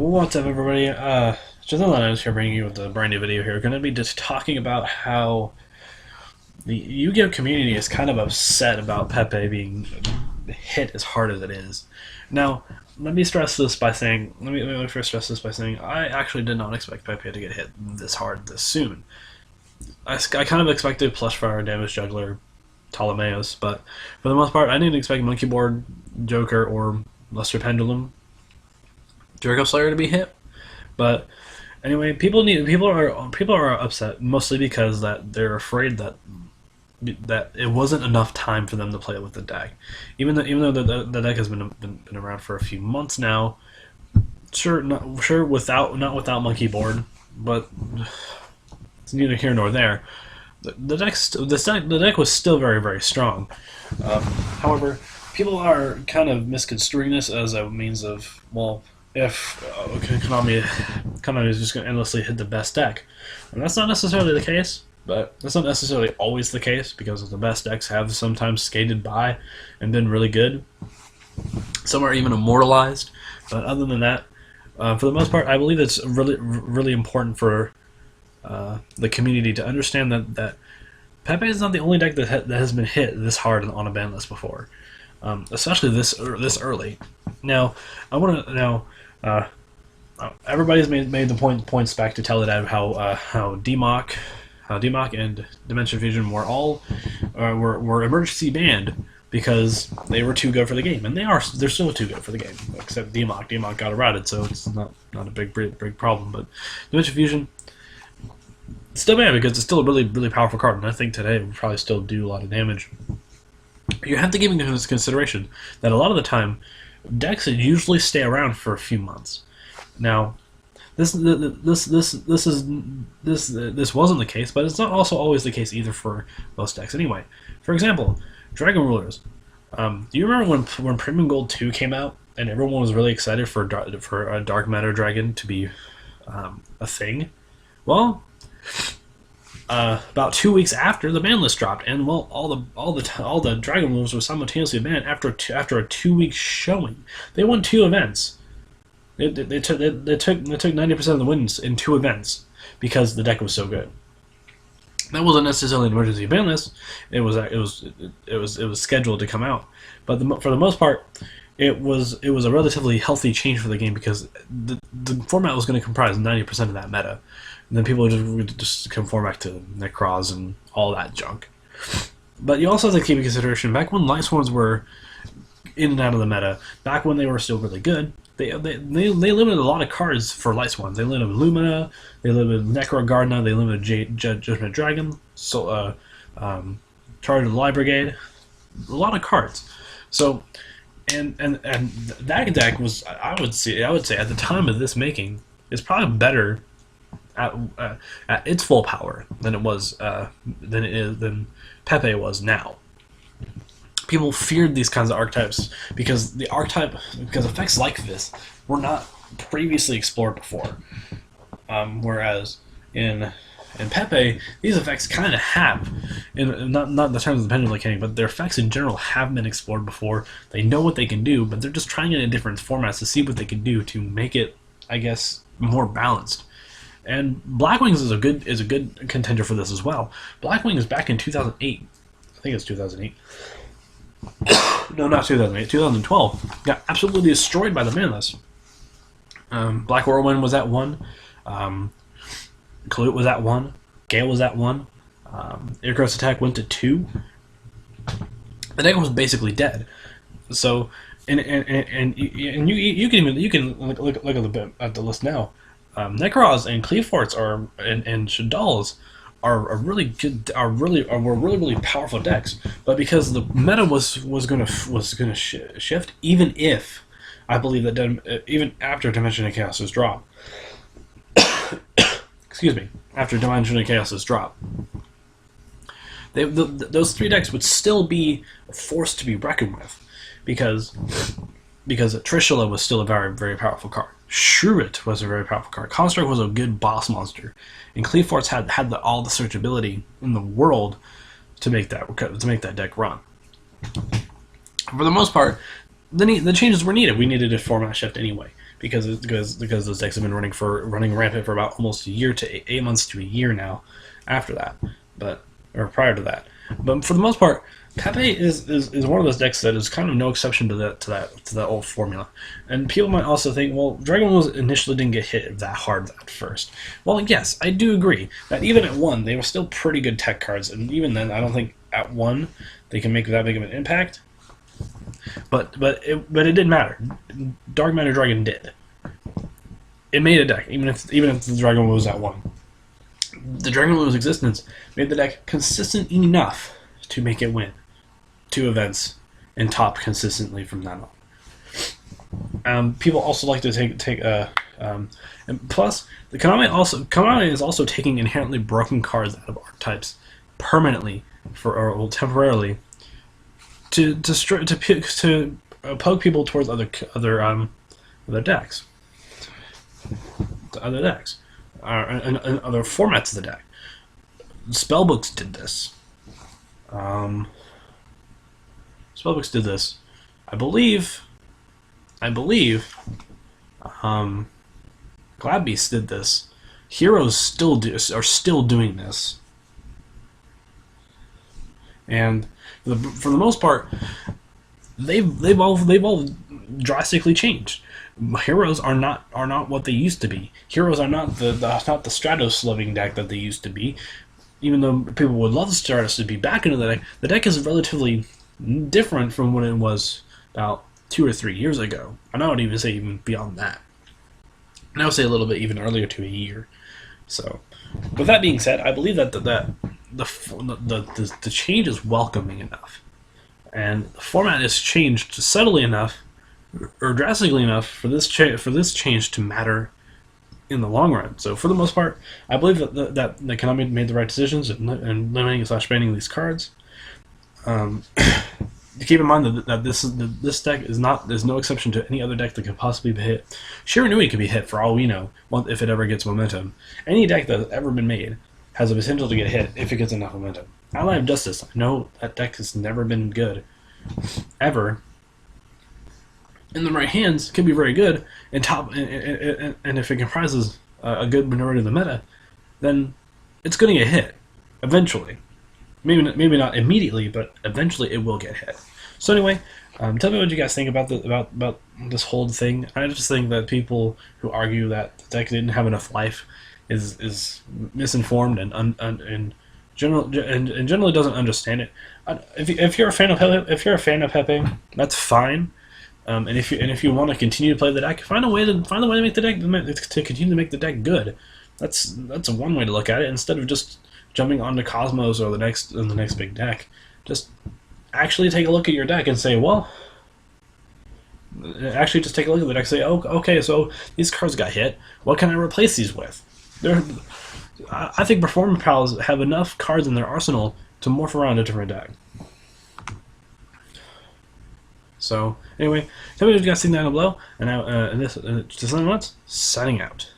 What's up, everybody? Just here bringing you with a brand new video here. Going to be just talking about how the Yu-Gi-Oh community is kind of upset about Pepe being hit as hard as it is. Now, let me stress this by saying, let me first stress this by saying, I actually did not expect Pepe to get hit this hard this soon. I kind of expected Plush Fire, Damage Juggler, Ptolemaeus, but for the most part, I didn't expect Monkey Board, Joker, or Luster Pendulum, Jericho Slayer to be hit. But anyway, people are upset mostly because that they're afraid that it wasn't enough time for them to play it with the deck. Even though the deck has been around for a few months now, not without Monkey Board, but it's neither here nor there. The deck was still very strong. However, people are kind of misconstruing this as a means of, well, if Konami is just going to endlessly hit the best deck. And that's not necessarily the case, but that's not necessarily always the case, because the best decks have sometimes skated by and been really good. Some are even immortalized, but other than that, for the most part, I believe it's really important for the community to understand that Pepe is not the only deck that has been hit this hard on a ban list before, especially this early. Now, I want to everybody's made the points back to Tele-DAD how DMOC and Dimension Fusion were emergency banned because they were too good for the game, and they're still too good for the game. Except DMOC got eroded, so it's not a big problem. But Dimension Fusion still banned because it's still a really powerful card, and I think today it will probably still do a lot of damage. You have to give into consideration that a lot of the time decks usually stay around for a few months. Now, this wasn't the case, but it's not also always the case either for most decks. Anyway, for example, Dragon Rulers. Do you remember when Premium Gold 2 came out and everyone was really excited for a Dark Matter Dragon to be a thing? Well, about 2 weeks after, the ban list dropped, and well, all the Dragon Rulers were simultaneously banned after a 2-week showing. They won 2 events. They took 90% of the wins in 2 events because the deck was so good. That wasn't necessarily an emergency ban list. It was scheduled to come out, but for the most part, it was a relatively healthy change for the game because the format was going to comprise 90% of that meta. And then people would just conform back to Necros and all that junk. But you also have to keep in consideration, back when Light Swarms were in and out of the meta, back when they were still really good, they limited a lot of cards for Light Swarms. They limited Lumina, they limited Necro Gardna, they limited Judgment Dragon, Charge of the Light Brigade, a lot of cards. So, and that deck was, I would say at the time of this making, is probably better at its full power than than Pepe was now. People feared these kinds of archetypes because effects like this were not previously explored before. Whereas in Pepe, these effects kind of have, not in the terms of the pendulum mechanic, but their effects in general have been explored before. They know what they can do, but they're just trying it in different formats to see what they can do to make it, I guess, more balanced. And Blackwings is a good contender for this as well. Blackwings back in 2008, I think it's 2008. No, not 2008. 2012 got absolutely destroyed by the ban list. Black Whirlwind was at 1. Kalute was at 1. Gale was at 1. Icarus Attack went to 2. The deck was basically dead. So, and you can look at the list now. Necros and Cleaforts and Shadals were really powerful decks, but because the meta was gonna shift, even if I believe that even after Dimension of Chaos's drop, excuse me, after Dimension of Chaos's drop, those 3 decks would still be forced to be reckoned with, because Trishula was still a very powerful card. Shruit was a very powerful card. Construct was a good boss monster, and Cleaforts had all the searchability in the world to make that deck run. For the most part, the changes were needed. We needed a format shift anyway. because those decks have been running rampant for about almost a year to 8 months to a year now. After that, or prior to that, but for the most part, Pepe is one of those decks that is kind of no exception to that old formula. And people might also think, well, Dragon Rules initially didn't get hit that hard at first. Well, yes, I do agree that even at 1, they were still pretty good tech cards, and even then, I don't think at 1 they can make that big of an impact. But it didn't matter. Dark Matter Dragon did. It made a deck, even if the Dragon was at 1. The Dragon Rule's existence made the deck consistent enough to make it win 2 events and top consistently from that on. People also like to take and plus the Konami is also taking inherently broken cards out of archetypes permanently or temporarily to poke people towards other decks, and other formats of the deck. Spellbooks did this. Spellbooks did this. I believe. Gladbeast did this. Heroes are still doing this. And for the most part, they've all drastically changed. Heroes are not what they used to be. Heroes are not the Stratos loving deck that they used to be. Even though people would love Stratos to be back into the deck is relatively different from what it was about 2 or 3 years ago. And I would even say even beyond that. And I would say a little bit even earlier to a year. So, with that being said, I believe that the change is welcoming enough, and the format is changed subtly enough or drastically enough for this change to matter in the long run. So for the most part, I believe that Konami made the right decisions in limiting / banning these cards. Keep in mind that this deck is no exception to any other deck that could possibly be hit. Shiranui could be hit for all we know if it ever gets momentum. Any deck that has ever been made has the potential to get hit if it gets enough momentum. Ally of Justice, I know that deck has never been good ever. In the right hands, can be very good, and if it comprises a good minority of the meta, then it's going to get hit eventually. Maybe not immediately, but eventually it will get hit. So anyway, tell me what you guys think about this whole thing. I just think that people who argue that the deck didn't have enough life is misinformed and generally doesn't understand it. If you're a fan of Pepe, that's fine. And if you want to continue to play the deck, find a way to make the deck to continue to make the deck good. That's one way to look at it, instead of just jumping onto Cosmos or the next big deck. Just actually take a look at your deck and say, well, actually just take a look at the deck and say, oh, okay, so these cards got hit. What can I replace these with? I think Performer Pals have enough cards in their arsenal to morph around a different deck. So, anyway, tell me what you guys think down below, and now, just signing out.